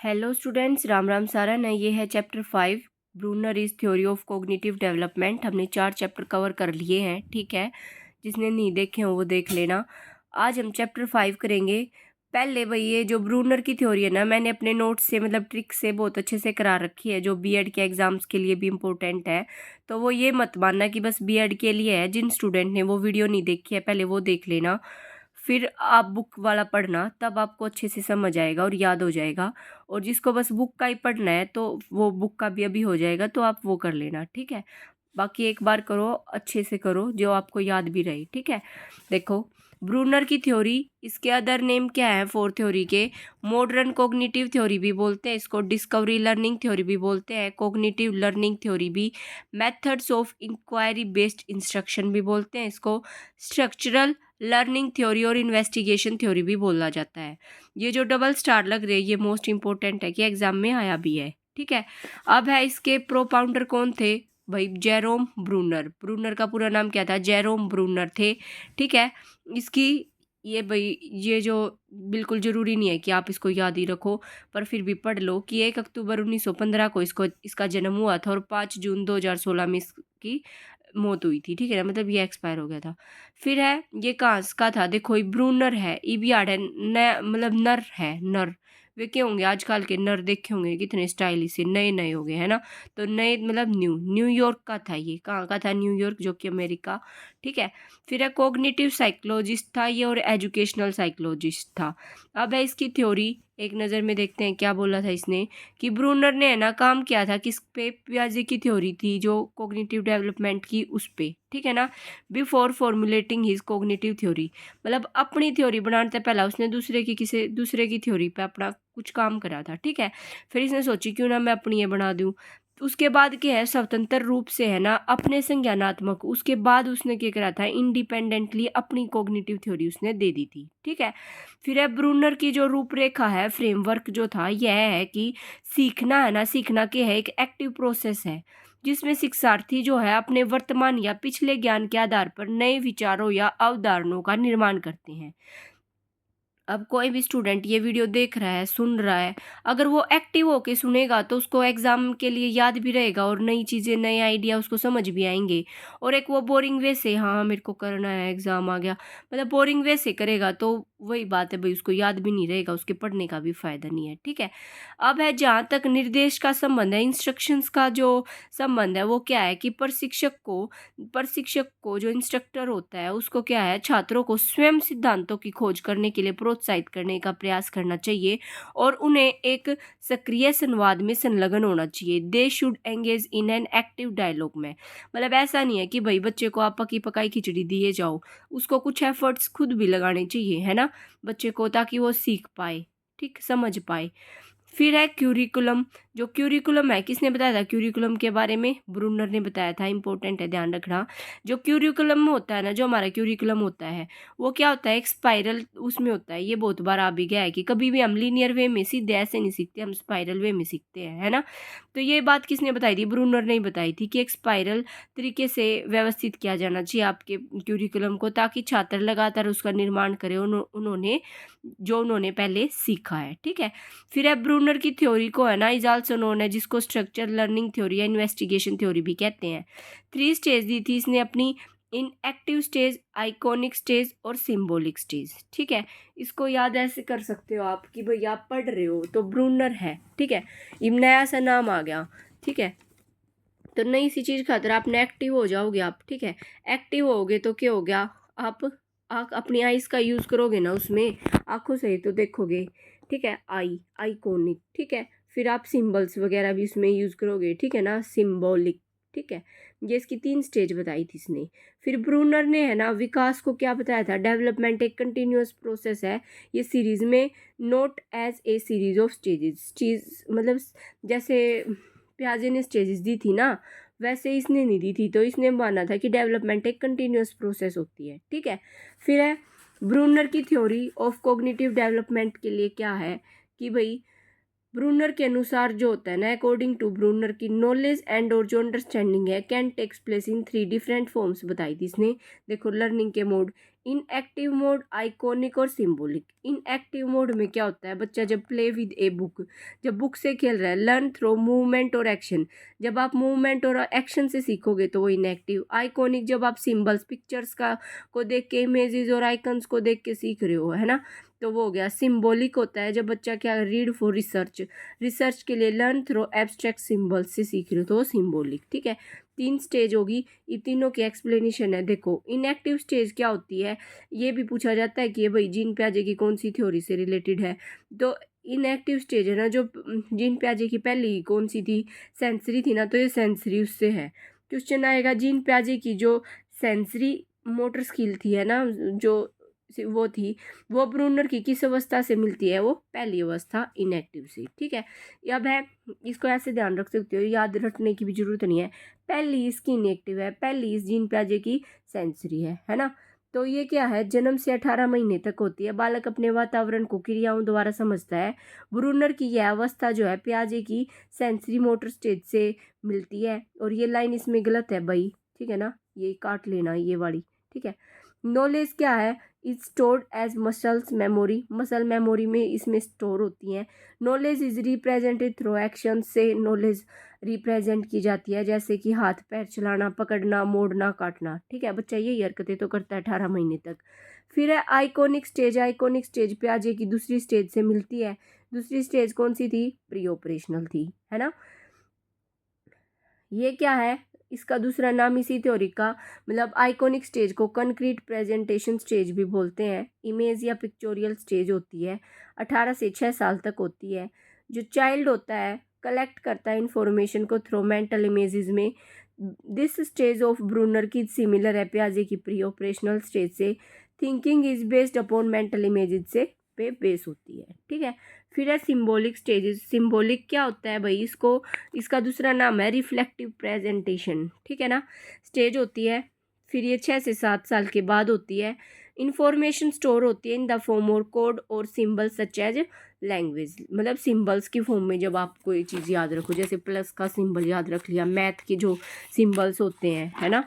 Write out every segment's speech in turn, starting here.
Hello students, Ram Ram सारा न। ये है chapter 5 Bruner is theory of cognitive development. हमने 4 चैप्टर कवर कर लिए हैं, ठीक है। जिसने नहीं देखे हो वो देख लेना। आज हम चैप्टर 5 करेंगे। पहले भाई ये जो ब्रूनर की थ्योरी है ना, मैंने अपने नोट्स से मतलब ट्रिक से बहुत अच्छे से करा रखी है, जो बीएड के एग्जाम्स के लिए भी इम्पोर्टेंट है। तो वो ये मत मानना कि बस बीएड के लिए है। जिन स्टूडेंट ने वो वीडियो नहीं देखी है पहले वो देख लेना, फिर आप बुक वाला पढ़ना, तब आपको अच्छे से समझ आएगा और याद हो जाएगा। और जिसको बस बुक का ही पढ़ना है तो वो बुक का भी अभी हो जाएगा, तो आप वो कर लेना, ठीक है। बाकी एक बार करो, अच्छे से करो जो आपको याद भी रहे, ठीक है। देखो, ब्रूनर की थ्योरी, इसके अदर नेम क्या है फोर थ्योरी के? मॉडर्न कोग्निटिव थ्योरी भी बोलते हैं इसको, डिस्कवरी लर्निंग थ्योरी भी बोलते हैं, कोग्निटिव लर्निंग थ्योरी भी, methods of inquiry based instruction भी बोलते हैं इसको, स्ट्रक्चरल लर्निंग थ्योरी और इन्वेस्टिगेशन थ्योरी भी बोला जाता है। ये जो डबल स्टार लग रही है ये मोस्ट इंपॉर्टेंट है कि एग्जाम में आया भी है, ठीक है। अब है इसके प्रोपाउंडर कौन थे भाई? Jerome Bruner. ब्रूनर का पूरा नाम क्या था? जेरोम ब्रूनर थे, ठीक है। इसकी ये भाई ये जो बिल्कुल ज़रूरी नहीं है कि आप इसको याद ही रखो, पर फिर भी पढ़ लो कि 1 अक्टूबर 1915 को इसका जन्म हुआ था और 5 जून 2016 में इसकी मौत हुई थी, ठीक है ना। मतलब ये एक्सपायर हो गया था। फिर है ये कहाँ का था? देखो ये ब्रूनर है, ईबियाड है, मतलब नर है, नर। वे क्या होंगे? आजकल के नर देखे होंगे कितने स्टाइलिश से नए नए हो गए, है ना। तो नए मतलब न्यूयॉर्क का था। ये कहाँ का था? न्यूयॉर्क, जो कि अमेरिका, ठीक है। फिर है कोग्निटिव साइकोलॉजिस्ट था ये और एजुकेशनल साइकोलॉजिस्ट था। अब है इसकी थ्योरी, एक नज़र में देखते हैं क्या बोला था इसने। कि ब्रूनर ने है ना काम किया था किस पे? पियाजे की थ्योरी थी जो कोग्निटिव डेवलपमेंट की, उस पे, ठीक है ना। Before formulating his cognitive theory, मतलब अपनी थ्योरी बनाने से पहला उसने दूसरे की थ्योरी पे अपना कुछ काम करा था, ठीक है। फिर इसने सोची क्यों ना मैं अपनी ये बना दूं। उसके बाद क्या है, स्वतंत्र रूप से है ना अपने संज्ञानात्मक, उसके बाद उसने क्या करा था, इंडिपेंडेंटली अपनी कॉग्निटिव थ्योरी उसने दे दी थी, ठीक है। फिर है ब्रूनर की जो रूपरेखा है, फ्रेमवर्क जो था, यह है कि सीखना है ना, सीखना क्या है, एक एक्टिव प्रोसेस है जिसमें शिक्षार्थी जो है अपने वर्तमान या पिछले ज्ञान के आधार पर नए विचारों या अवधारणाओं का निर्माण करते हैं। अब कोई भी स्टूडेंट ये वीडियो देख रहा है, सुन रहा है, अगर वो एक्टिव होके सुनेगा तो उसको एग्जाम के लिए याद भी रहेगा और नई चीज़ें, नए आइडिया उसको समझ भी आएंगे। और एक वो बोरिंग वे से, हाँ मेरे को करना है, एग्जाम आ गया, मतलब बोरिंग वे से करेगा तो वही बात है भाई, उसको याद भी नहीं रहेगा, उसके पढ़ने का भी फायदा नहीं है, ठीक है। अब है जहाँ तक निर्देश का संबंध है, इंस्ट्रक्शंस का जो संबंध है, वो क्या है कि प्रशिक्षक को जो इंस्ट्रक्टर होता है उसको क्या है, छात्रों को स्वयं सिद्धांतों की खोज करने के लिए प्रोत्साहित करने का प्रयास करना चाहिए और उन्हें एक सक्रिय संवाद में संलग्न होना चाहिए। They should engage in an active dialogue में, मतलब ऐसा नहीं है कि भाई बच्चे को आप पकी पकाई खिचड़ी दिए जाओ, उसको कुछ एफर्ट्स खुद भी लगाने चाहिए, है ना, बच्चे को, ताकि वो सीख पाए, ठीक, समझ पाए। फिर है क्यूरिकुलम। जो क्यूरिकुलम है, किसने बताया था क्यूरिकुलम के बारे में? ब्रूनर ने बताया था, इंपॉर्टेंट है, ध्यान रखना। जो क्यूरिकुलम होता है ना, जो हमारा क्यूरिकुलम होता है वो क्या होता है, एक स्पाइरल उसमें होता है। ये बहुत बार आ भी गया है कि कभी भी हम लीनियर वे में सीधे ऐसे नहीं सीखते, हम स्पाइरल वे में सीखते हैं, है ना। तो ये बात किसने बताई थी? ब्रूनर ने ही बताई थी कि एक स्पाइरल तरीके से व्यवस्थित किया जाना चाहिए आपके क्यूरिकुलम को, ताकि छात्र लगातार उसका निर्माण करें उन्होंने पहले सीखा है, ठीक है। फिर है ब्रूनर की थ्योरी को है ना, इज आल्सो नोन है, जिसको स्ट्रक्चर लर्निंग थ्योरी या इन्वेस्टिगेशन थ्योरी भी कहते हैं। 3 स्टेज दी थी इसने अपनी, इन एक्टिव स्टेज, आइकॉनिक स्टेज और सिंबॉलिक स्टेज, ठीक है। इसको याद ऐसे कर सकते हो आप कि भाई आप पढ़ रहे हो तो ब्रूनर है, ठीक है, ये नया सा नाम आ गया, ठीक है। तो नई सी चीज़ खातर आपने एक्टिव हो जाओगे आप, ठीक है। एक्टिव होगे तो क्या हो गया, आप अपनी आईज का यूज़ करोगे ना, उसमें आंखों से तो देखोगे, ठीक है, आइकॉनिक, ठीक है। फिर आप सिंबल्स वगैरह भी उसमें यूज़ करोगे, ठीक है ना, सिंबॉलिक, ठीक है। ये इसकी 3 स्टेज बताई थी इसने। फिर ब्रूनर ने है ना विकास को क्या बताया था? डेवलपमेंट एक कंटिन्यूअस प्रोसेस है, ये सीरीज में, not as a series of stages, चीज मतलब जैसे पियाजे ने स्टेजेस दी थी ना, वैसे इसने नहीं दी थी, तो इसने माना था कि डेवलपमेंट एक कंटिन्यूअस प्रोसेस होती है, ठीक है। फिर है ब्रूनर की थ्योरी ऑफ कॉग्निटिव डेवलपमेंट के लिए क्या है कि भाई ब्रूनर के अनुसार जो होता है ना, अकॉर्डिंग टू ब्रूनर की नॉलेज एंड और जो अंडरस्टैंडिंग है can takes place in 3 different forms बताई थी इसने। देखो लर्निंग के मोड, इनएक्टिव मोड, आइकॉनिक और सिंबॉलिक। इनएक्टिव मोड में क्या होता है, बच्चा जब प्ले विद ए बुक, जब बुक से खेल रहा है, लर्न थ्रू मूवमेंट और एक्शन, जब आप मूवमेंट और एक्शन से सीखोगे तो वो इनएक्टिव। आइकॉनिक, जब आप सिंबल्स पिक्चर्स का को देख के, इमेजेस और आइकन्स को देख के सीख रहे हो, है ना, तो वो हो गया। सिंबॉलिक होता है जब बच्चा क्या, रीड फॉर रिसर्च, रिसर्च के लिए लर्न थ्रू एब्स्ट्रैक्ट सिंबल्स से सीख रहे हो तो वो सिंबॉलिक। ठीक है, 3 स्टेज होगी, ये तीनों की एक्सप्लेनेशन है। देखो इनएक्टिव स्टेज क्या होती है, ये भी पूछा जाता है कि ये भाई जीन पियाजे की कौन सी थ्योरी से रिलेटेड है। तो इनएक्टिव स्टेज है ना, जो जीन पियाजे की पहली कौन सी थी, सेंसरी थी ना, तो ये सेंसरी उससे है। क्वेश्चन आएगा जीन पियाजे की जो सेंसरी मोटर स्किल थी, है ना, जो वो थी, वो ब्रूनर की किस अवस्था से मिलती है, वो पहली अवस्था इनएक्टिव से। ठीक है, अब है, इसको ऐसे ध्यान रख सकते हो, याद रखने की भी जरूरत नहीं है। पहली इसकी इनएक्टिव है, पहली इस जीन पियाजे की सेंसरी है ना। तो ये क्या है, जन्म से 18 महीने तक होती है, बालक अपने वातावरण को क्रियाओं द्वारा समझता है। ब्रूनर की यह अवस्था जो है पियाजे की सेंसरी मोटर स्टेज से मिलती है। और ये लाइन इसमें गलत है भाई, ठीक है ना, ये काट लेना ये वाली। ठीक है, नॉलेज क्या है, is stored as muscles memory, muscle memory में इसमें स्टोर होती हैं। Knowledge is represented through action, से नॉलेज रिप्रेजेंट की जाती है, जैसे कि हाथ पैर चलाना, पकड़ना, मोड़ना, काटना। ठीक है, बच्चा यही हरकतें तो करता है 18 महीने तक। फिर है आइकॉनिक स्टेज, आइकॉनिक स्टेज पियाजे की दूसरी स्टेज से मिलती है। दूसरी स्टेज कौन सी थी, प्री ऑपरेशनल थी, है ना। ये क्या है, इसका दूसरा नाम इसी थ्योरी का, मतलब आइकॉनिक स्टेज को कंक्रीट प्रेजेंटेशन स्टेज भी बोलते हैं। इमेज या पिक्चोरियल स्टेज होती है, 18 से 6 साल तक होती है। जो चाइल्ड होता है कलेक्ट करता है इंफॉर्मेशन को थ्रू मेंटल इमेजेस में। दिस स्टेज ऑफ ब्रूनर की सिमिलर है पियाजे की प्री ऑपरेशनल स्टेज से। Thinking is based upon mental images से पे बेस होती है। ठीक है, फिर है सिंबॉलिक स्टेजेस। सिंबॉलिक क्या होता है भाई, इसको, इसका दूसरा नाम है रिफ्लेक्टिव प्रेजेंटेशन। ठीक है ना, स्टेज होती है, फिर ये 6 से 7 साल के बाद होती है। इंफॉर्मेशन स्टोर होती है इन द फॉर्म और कोड और सिंबल्स सच एज लैंग्वेज, मतलब सिंबल्स की फॉर्म में। जब आप कोई चीज़ याद रखो, जैसे प्लस का सिंबल याद रख लिया, मैथ के जो सिंबल्स होते हैं, है ना।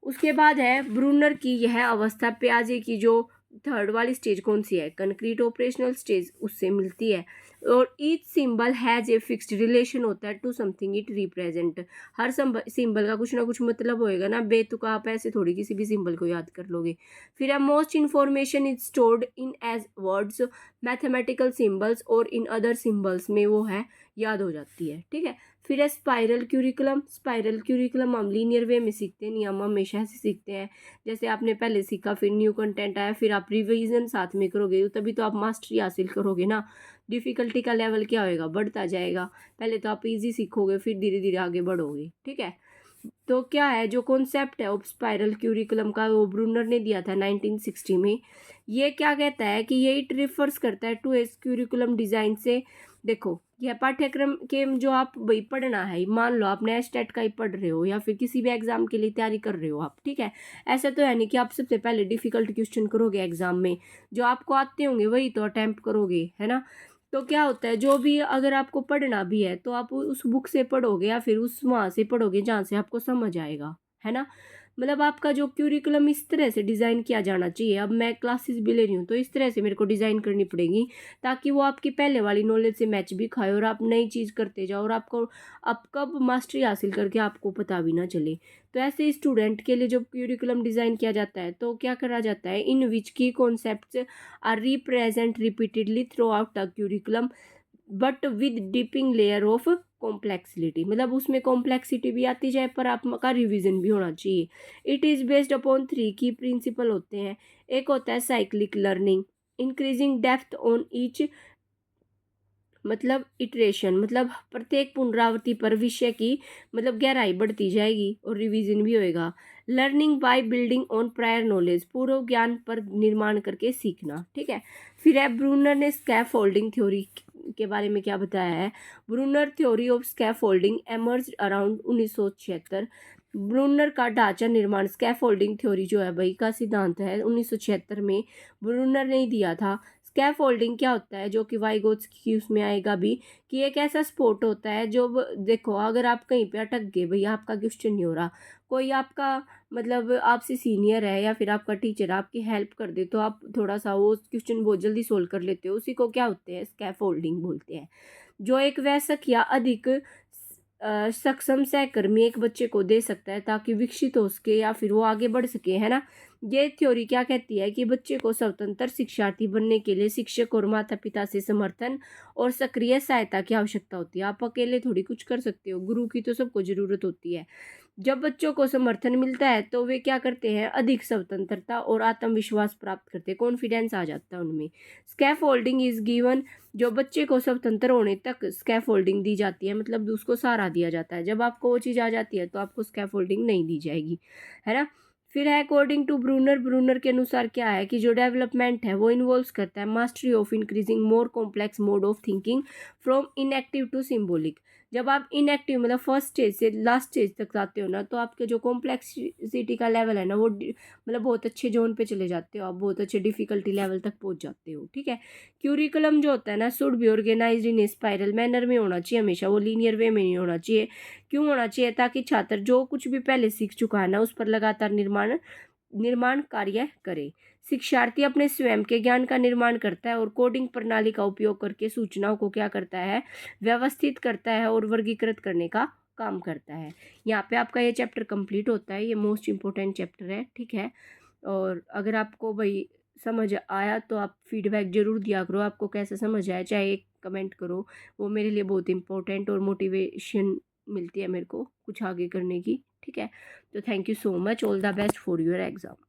उसके बाद है ब्रूनर की यह अवस्था पियाजे की जो थर्ड वाली स्टेज कौन सी है, कंक्रीट ऑपरेशनल स्टेज, उससे मिलती है। और each symbol has a fixed relation होता है टू समथिंग इट रिप्रेजेंट। हर सिंबल का कुछ ना कुछ मतलब होएगा ना, बेतुका आप ऐसे थोड़ी किसी भी सिंबल को याद कर लोगे। फिर है most information is stored in as words, mathematical symbols और इन अदर सिंबल्स में वो है याद हो जाती है। ठीक है, फिर है स्पाइरल क्यूरिकुलम। स्पाइरल क्यूरिकुलम हम लीनियर वे में सीखते हैं, नहीं हम हमेशा से सीखते हैं। जैसे आपने पहले सीखा, फिर न्यू कंटेंट आया, फिर आप रिवीजन साथ में करोगे, तभी तो आप मास्टरी हासिल करोगे ना। डिफ़िकल्टी का लेवल क्या होएगा, बढ़ता जाएगा। पहले तो आप इजी सीखोगे, फिर धीरे धीरे आगे बढ़ोगे। ठीक है, तो क्या है जो कॉन्सेप्ट है स्पाइरल क्यूरिकुलम का, वो ब्रूनर ने दिया था 1960 में। ये क्या कहता है कि ये इट रिफर्स करता है टू एस क्यूरिकुलम डिज़ाइन से। देखो यह पाठ्यक्रम के जो आप भाई पढ़ना है, मान लो आप नया स्टेट का ही पढ़ रहे हो या फिर किसी भी एग्जाम के लिए तैयारी कर रहे हो आप। ठीक है, ऐसा तो है नहीं कि आप सबसे पहले डिफ़िकल्ट क्वेश्चन करोगे एग्जाम में, जो आपको आते होंगे वही तो अटैम्प्ट करोगे, है ना। तो क्या होता है, जो भी अगर आपको पढ़ना भी है तो आप उस बुक से पढ़ोगे या फिर उस वहाँ से पढ़ोगे जहाँ से आपको समझ आएगा, है ना। मतलब आपका जो क्यूरिकुलम इस तरह से डिज़ाइन किया जाना चाहिए। अब मैं क्लासेस भी ले रही हूँ तो इस तरह से मेरे को डिज़ाइन करनी पड़ेगी ताकि वो आपकी पहले वाली नॉलेज से मैच भी खाए और आप नई चीज़ करते जाओ और आपको अब कब मास्टरी हासिल करके आपको पता भी ना चले। तो ऐसे स्टूडेंट के लिए जब क्यूरिकुलम डिज़ाइन किया जाता है तो क्या करा जाता है, in which key concepts are represent repeatedly throughout the curriculum but with dipping layer of complexity, मतलब उसमें कॉम्प्लेक्सिटी भी आती जाए पर आपका रिवीजन भी होना चाहिए। इट इज़ बेस्ड अपॉन 3 की प्रिंसिपल होते हैं। एक होता है cyclic learning, increasing depth on each, मतलब इटरेशन, मतलब प्रत्येक पुनरावृत्ति पर विषय की मतलब गहराई बढ़ती जाएगी और रिवीजन भी होएगा। Learning by building on prior knowledge, पूर्व ज्ञान पर निर्माण करके सीखना। ठीक है, फिर है ब्रूनर ने स्कैफोल्डिंग थ्योरी के बारे में क्या बताया है। Bruner theory of scaffolding emerge around 1976। Bruner का ढांचा निर्माण स्कैफोल्डिंग थ्योरी जो है भाई का सिद्धांत है 1976 में ब्रूनर ने दिया था। स्कैफोल्डिंग क्या होता है, जो कि वाइगोत्स की उसमें आएगा भी, कि एक ऐसा स्पोर्ट होता है जो देखो अगर आप कहीं पे अटक गए, भैया आपका क्वेश्चन नहीं हो रहा, कोई आपका मतलब आपसे सीनियर है या फिर आपका टीचर आपकी हेल्प कर दे तो आप थोड़ा सा वो क्वेश्चन बहुत जल्दी सोल्व कर लेते हो, उसी को क्या होते हैं, स्कैफोल्डिंग बोलते हैं। जो एक वयस्क या अधिक सक्षम सहकर्मी एक बच्चे को दे सकता है ताकि विकसित हो सके या फिर वो आगे बढ़ सके, है ना। ये थ्योरी क्या कहती है कि बच्चे को स्वतंत्र शिक्षार्थी बनने के लिए शिक्षक और माता पिता से समर्थन और सक्रिय सहायता की आवश्यकता होती है। आप अकेले थोड़ी कुछ कर सकते हो, गुरु की तो सबको जरूरत होती है। जब बच्चों को समर्थन मिलता है तो वे क्या करते हैं, अधिक स्वतंत्रता और आत्मविश्वास प्राप्त करते हैं, कॉन्फिडेंस आ जाता है उनमें। स्कैफोल्डिंग इज गिवन, जो बच्चे को स्वतंत्र होने तक स्कैफोल्डिंग दी जाती है, मतलब उसको सहारा दिया जाता है। जब आपको वो चीज़ आ जाती है तो आपको स्कैफोल्डिंग नहीं दी जाएगी, है ना। फिर है अकॉर्डिंग टू ब्रूनर, ब्रूनर के अनुसार क्या है कि जो डेवलपमेंट है वो इन्वॉल्व करता है mastery of increasing more complex mode of thinking from enactive to symbolic. जब आप इनएक्टिव मतलब फर्स्ट स्टेज से लास्ट स्टेज तक आते हो ना, तो आपके जो कॉम्प्लेक्सिटी का लेवल है ना वो मतलब बहुत अच्छे जोन पे चले जाते हो, आप बहुत अच्छे डिफिकल्टी लेवल तक पहुंच जाते हो, ठीक है। क्यूरिकुलम जो होता है ना should be organized in spiral manner में होना चाहिए, हमेशा वो लीनियर वे में नहीं होना चाहिए। क्यों होना चाहिए, ताकि छात्र जो कुछ भी पहले सीख चुका है ना उस पर लगातार निर्माण कार्य करे। शिक्षार्थी अपने स्वयं के ज्ञान का निर्माण करता है और कोडिंग प्रणाली का उपयोग करके सूचनाओं को क्या करता है, व्यवस्थित करता है और वर्गीकृत करने का काम करता है। यहाँ पे आपका ये चैप्टर कंप्लीट होता है, ये मोस्ट इम्पोर्टेंट चैप्टर है, ठीक है। और अगर आपको भाई समझ आया तो आप फीडबैक जरूर दिया करो, आपको कैसे समझ आया, चाहे एक कमेंट करो, वो मेरे लिए बहुत इंपॉर्टेंट और मोटिवेशन मिलती है मेरे को कुछ आगे करने की, ठीक है। तो thank you so much, all the best for your exam.